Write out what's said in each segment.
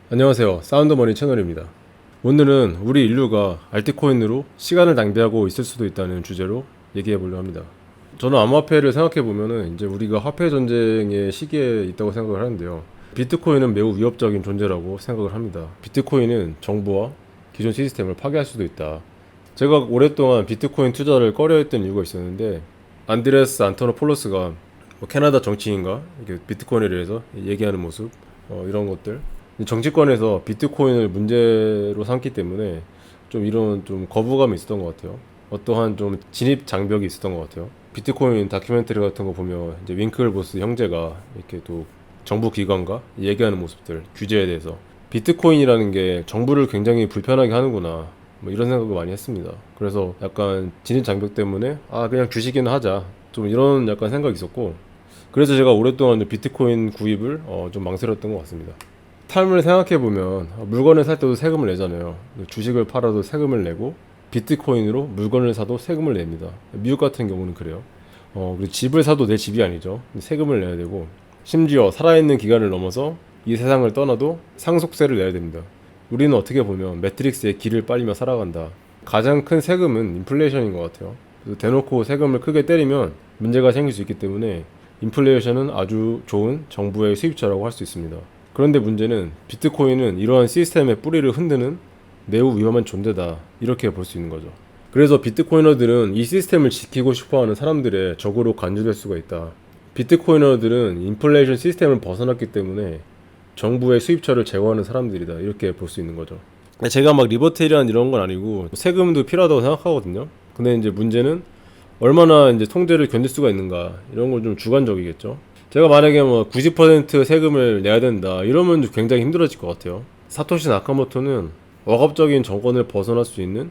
안녕하세요. 사운드머니 채널입니다. 오늘은 우리 인류가 알트코인으로 시간을 낭비하고 있을 수도 있다는 주제로 얘기해 보려고 합니다. 저는 암호화폐를 생각해 보면은 이제 우리가 화폐 전쟁의 시기에 있다고 생각을 하는데요. 비트코인은 매우 위협적인 존재라고 생각을 합니다. 비트코인은 정부와 기존 시스템을 파괴할 수도 있다. 제가 오랫동안 비트코인 투자를 꺼려했던 이유가 있었는데, 안드레스 안토노폴로스가 캐나다 정치인과 이렇게 비트코인에 대해서 얘기하는 모습, 이런 것들, 정치권에서 비트코인을 문제로 삼기 때문에 좀 이런 좀 거부감이 있었던 것 같아요. 어떠한 좀 진입 장벽이 있었던 것 같아요. 비트코인 다큐멘터리 같은 거 보면 이제 윙클보스 형제가 이렇게 또 정부 기관과 얘기하는 모습들, 규제에 대해서 비트코인이라는 게 정부를 굉장히 불편하게 하는구나, 뭐 이런 생각을 많이 했습니다. 그래서 약간 진입 장벽 때문에 그냥 주식이나 하자, 좀 이런 약간 생각이 있었고, 그래서 제가 오랫동안 비트코인 구입을 좀 망설였던 것 같습니다. 삶을 생각해보면 물건을 살 때도 세금을 내잖아요. 주식을 팔아도 세금을 내고 비트코인으로 물건을 사도 세금을 냅니다. 미국 같은 경우는 그래요. 그리고 집을 사도 내 집이 아니죠. 세금을 내야 되고, 심지어 살아있는 기간을 넘어서 이 세상을 떠나도 상속세를 내야 됩니다. 우리는 어떻게 보면 매트릭스의 길을 빨리며 살아간다. 가장 큰 세금은 인플레이션인 것 같아요. 그래서 대놓고 세금을 크게 때리면 문제가 생길 수 있기 때문에 인플레이션은 아주 좋은 정부의 수입처라고 할 수 있습니다. 그런데 문제는 비트코인은 이러한 시스템의 뿌리를 흔드는 매우 위험한 존재다, 이렇게 볼 수 있는 거죠. 그래서 비트코이너들은 이 시스템을 지키고 싶어하는 사람들의 적으로 간주될 수가 있다. 비트코이너들은 인플레이션 시스템을 벗어났기 때문에 정부의 수입처를 제거하는 사람들이다, 이렇게 볼 수 있는 거죠. 제가 막 리버테리안 이런 건 아니고 세금도 필요하다고 생각하거든요. 근데 이제 문제는 얼마나 이제 통제를 견딜 수가 있는가, 이런 건 좀 주관적이겠죠. 제가 만약에 뭐 90% 세금을 내야 된다 이러면 굉장히 힘들어질 것 같아요. 사토시 나카모토는 억압적인 정권을 벗어날 수 있는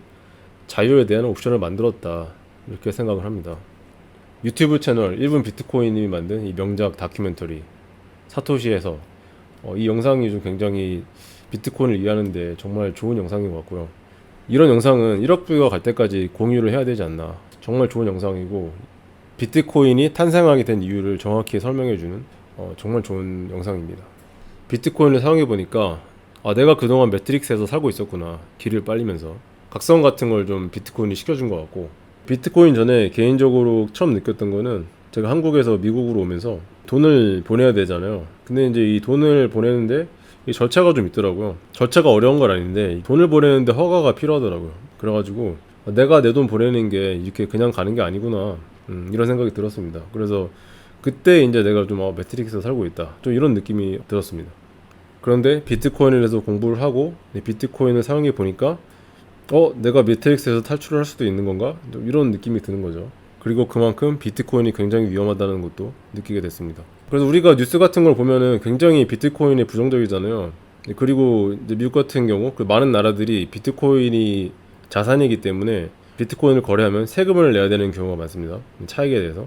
자유에 대한 옵션을 만들었다, 이렇게 생각을 합니다. 유튜브 채널 1분 비트코인님이 만든 이 명작 다큐멘터리 사토시에서 이 영상이 좀 굉장히 비트코인을 이해하는데 정말 좋은 영상인 것 같고요. 이런 영상은 1억 뷰가 갈 때까지 공유를 해야 되지 않나. 정말 좋은 영상이고, 비트코인이 탄생하게 된 이유를 정확히 설명해주는 정말 좋은 영상입니다. 비트코인을 사용해보니까 내가 그동안 매트릭스에서 살고 있었구나, 길을 빨리면서. 각성 같은 걸 좀 비트코인이 시켜준 것 같고, 비트코인 전에 개인적으로 처음 느꼈던 거는, 제가 한국에서 미국으로 오면서 돈을 보내야 되잖아요. 근데 이제 이 돈을 보내는데 이 절차가 좀 있더라고요. 절차가 어려운 건 아닌데 돈을 보내는데 허가가 필요하더라고요. 그래가지고 내가 내 돈 보내는 게 이렇게 그냥 가는 게 아니구나, 이런 생각이 들었습니다. 그래서 그때 이제 내가 좀 매트릭스에서 살고 있다, 좀 이런 느낌이 들었습니다. 그런데 비트코인을 해서 공부를 하고 비트코인을 사용해 보니까 내가 매트릭스에서 탈출을 할 수도 있는 건가, 좀 이런 느낌이 드는 거죠. 그리고 그만큼 비트코인이 굉장히 위험하다는 것도 느끼게 됐습니다. 그래서 우리가 뉴스 같은 걸 보면은 굉장히 비트코인이 부정적이잖아요. 그리고 이제 미국 같은 경우 그 많은 나라들이 비트코인이 자산이기 때문에 비트코인을 거래하면 세금을 내야 되는 경우가 많습니다. 차익에 대해서.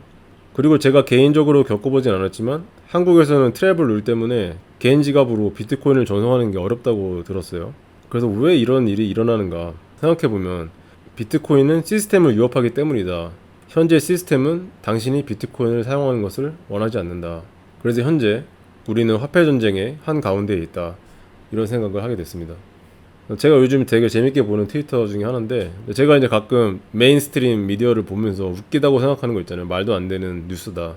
그리고 제가 개인적으로 겪어보진 않았지만 한국에서는 트래블 룰 때문에 개인 지갑으로 비트코인을 전송하는 게 어렵다고 들었어요. 그래서 왜 이런 일이 일어나는가 생각해보면, 비트코인은 시스템을 위협하기 때문이다. 현재 시스템은 당신이 비트코인을 사용하는 것을 원하지 않는다. 그래서 현재 우리는 화폐 전쟁의 한 가운데에 있다, 이런 생각을 하게 됐습니다. 제가 요즘 되게 재밌게 보는 트위터 중에 하나인데, 제가 이제 가끔 메인스트림 미디어를 보면서 웃기다고 생각하는 거 있잖아요. 말도 안 되는 뉴스다,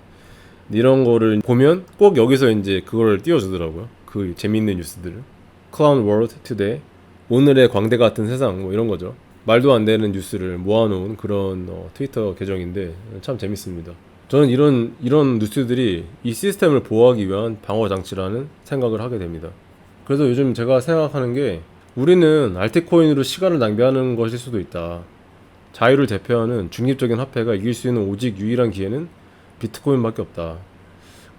이런 거를 보면 꼭 여기서 이제 그걸 띄워주더라고요. 그 재밌는 뉴스들을. Clown World Today, 오늘의 광대 같은 세상, 뭐 이런 거죠. 말도 안 되는 뉴스를 모아놓은 그런 트위터 계정인데 참 재밌습니다. 저는 이런 뉴스들이 이 시스템을 보호하기 위한 방어 장치라는 생각을 하게 됩니다. 그래서 요즘 제가 생각하는 게, 우리는 알트코인으로 시간을 낭비하는 것일 수도 있다. 자유를 대표하는 중립적인 화폐가 이길 수 있는 오직 유일한 기회는 비트코인밖에 없다.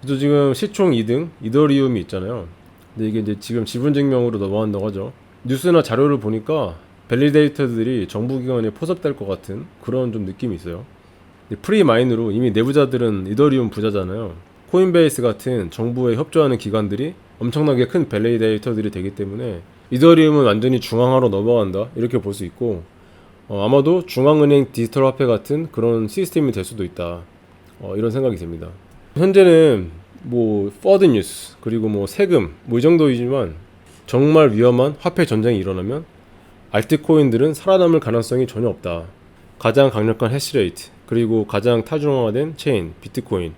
그래서 지금 시총 2등 이더리움이 있잖아요. 근데 이게 이제 지금 지분증명으로 넘어간다고 하죠. 뉴스나 자료를 보니까 밸리데이터들이 정부기관에 포섭될 것 같은 그런 좀 느낌이 있어요. 프리마인으로 이미 내부자들은 이더리움 부자잖아요. 코인베이스 같은 정부에 협조하는 기관들이 엄청나게 큰 밸리데이터들이 되기 때문에 이더리움은 완전히 중앙화로 넘어간다, 이렇게 볼 수 있고, 아마도 중앙은행 디지털 화폐 같은 그런 시스템이 될 수도 있다, 이런 생각이 듭니다. 현재는 뭐 퍼드 뉴스, 그리고 뭐 세금, 뭐 이 정도이지만 정말 위험한 화폐 전쟁이 일어나면 알트코인들은 살아남을 가능성이 전혀 없다. 가장 강력한 해시레이트, 그리고 가장 타중화된 체인, 비트코인.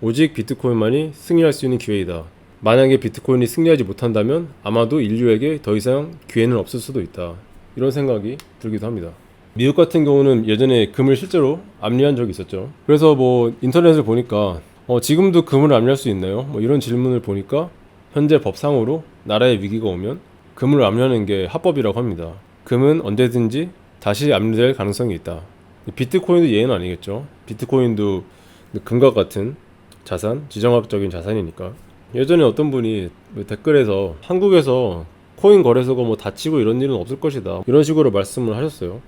오직 비트코인만이 승리할 수 있는 기회이다. 만약에 비트코인이 승리하지 못한다면 아마도 인류에게 더 이상 기회는 없을 수도 있다. 이런 생각이 들기도 합니다. 미국 같은 경우는 예전에 금을 실제로 압류한 적이 있었죠. 그래서 뭐 인터넷을 보니까 지금도 금을 압류할 수 있나요? 뭐 이런 질문을 보니까 현재 법상으로 나라의 위기가 오면 금을 압류하는 게 합법이라고 합니다. 금은 언제든지 다시 압류될 가능성이 있다. 비트코인도 예외는 아니겠죠. 비트코인도 금과 같은 자산, 지정학적인 자산이니까. 예전에 어떤 분이 댓글에서 한국에서 코인 거래소가 뭐 닫히고 이런 일은 없을 것이다, 이런 식으로 말씀을 하셨어요.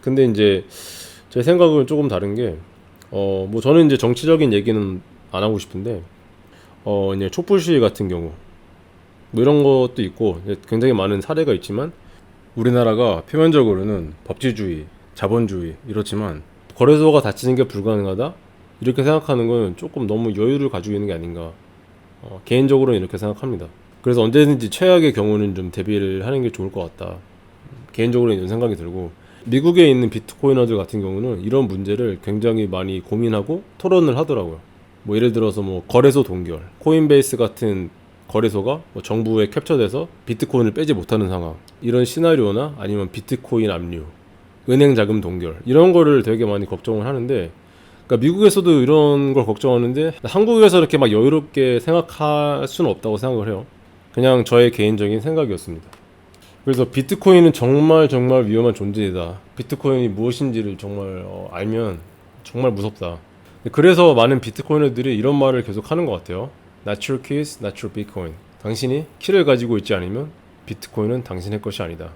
근데 이제 제 생각은 조금 다른 게, 뭐 저는 이제 정치적인 얘기는 안 하고 싶은데, 이제 촛불 시위 같은 경우, 뭐 이런 것도 있고, 굉장히 많은 사례가 있지만, 우리나라가 표면적으로는 법치주의, 자본주의 이렇지만, 거래소가 닫히는 게 불가능하다? 이렇게 생각하는 건 조금 너무 여유를 가지고 있는 게 아닌가. 개인적으로는 이렇게 생각합니다. 그래서 언제든지 최악의 경우는 좀 대비를 하는 게 좋을 것 같다. 개인적으로는 이런 생각이 들고, 미국에 있는 비트코이너들 같은 경우는 이런 문제를 굉장히 많이 고민하고 토론을 하더라고요. 뭐 예를 들어서 뭐 거래소 동결, 코인베이스 같은 거래소가 뭐 정부에 캡처돼서 비트코인을 빼지 못하는 상황, 이런 시나리오나 아니면 비트코인 압류, 은행 자금 동결, 이런 거를 되게 많이 걱정을 하는데, 그러니까 미국에서도 이런 걸 걱정하는데 한국에서 이렇게 막 여유롭게 생각할 수는 없다고 생각을 해요. 그냥 저의 개인적인 생각이었습니다. 그래서 비트코인은 정말 정말 위험한 존재이다. 비트코인이 무엇인지를 정말 알면 정말 무섭다. 그래서 많은 비트코이너들이 이런 말을 계속 하는 것 같아요. Not your keys, not your Bitcoin. 당신이 키를 가지고 있지 않으면 비트코인은 당신의 것이 아니다.